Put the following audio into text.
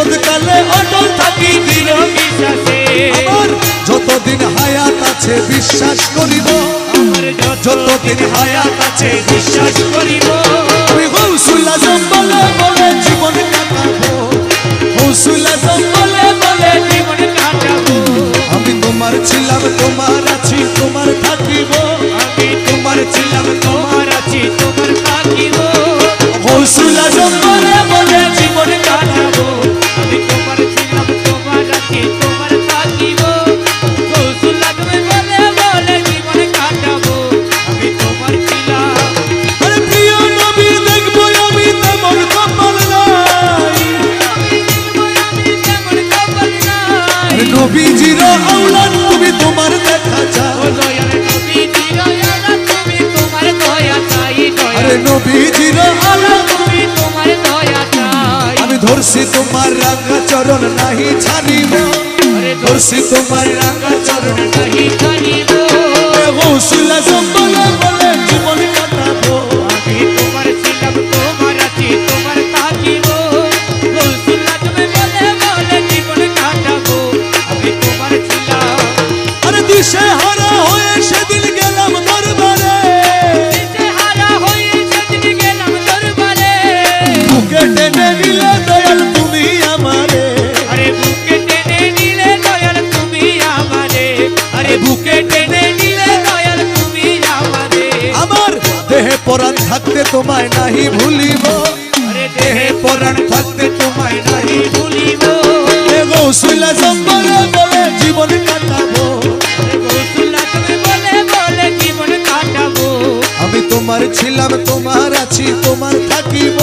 বিপদকালে অটল থাকি দৃঢ় বিশ্বাসে আমার যতদিন হায়াত আছে বিশ্বাস করিব আমার যতদিন হায়াত আছে বিশ্বাস করিব আমি গৌসুল আজম বলে বলে জীবন কাটাবো গৌসুল আজম বলে বলে জীবন কাটাবো আমি তোমার ছিলাম তোমার আছি তোমার থাকিব আমি তোমার ছিলাম তোমার আছি তোমার থাকিব গৌসুল আজম বলে বলে জীবন কাটাবো আমি তোমার ছিলাম তোমার আছি তোমার থাকিব গৌসুল আজম বলে বলে জীবন কাটাবো আমি তোমার ছিলাম আরে প্রিয় নবী দেখবো আমি তেমন কপাল নাই আরে নবীজির আওলাদ তুমি তোমার দেখা চাও আরে নবীজির আওলাদ তুমি তোমার দয়া চাই আমি ধরছি তোমার রাঙা চরণ নাহি ছাড়িব আরে ধরছি তোমার রাঙা চরণ নাহি ছাড়িব গৌসুল আজম বলে বলে জীবন কাটাবো আমি তোমার ছিলাম তোমার আছি তোমার থাকিব গৌসুল আজম বলে বলে জীবন কাটাবো আমি তোমার ছিলাম আরে দিশে হারা হয়ে সেদিন গেলাম দরবারে বুকে টেনে নিলে দয়াল তুমি আমারে আরে বুকে টেনে নিলে দয়াল তুমি আমারে আরে বুকে টেনে নিলে দয়াল তুমি আমারে আমার দেহে পরাণ থাকতে তোমায় নাহি ভুলিব আরে দেহে পরাণ থাকতে তোমায় নাহি ভুলিব গৌসুল আজম বলে বলে জীবন কাটাবো গৌসুল আজম বলে বলে জীবন কাটাবো আমি তোমার ছিলাম তোমার আছি তোমার থাকিব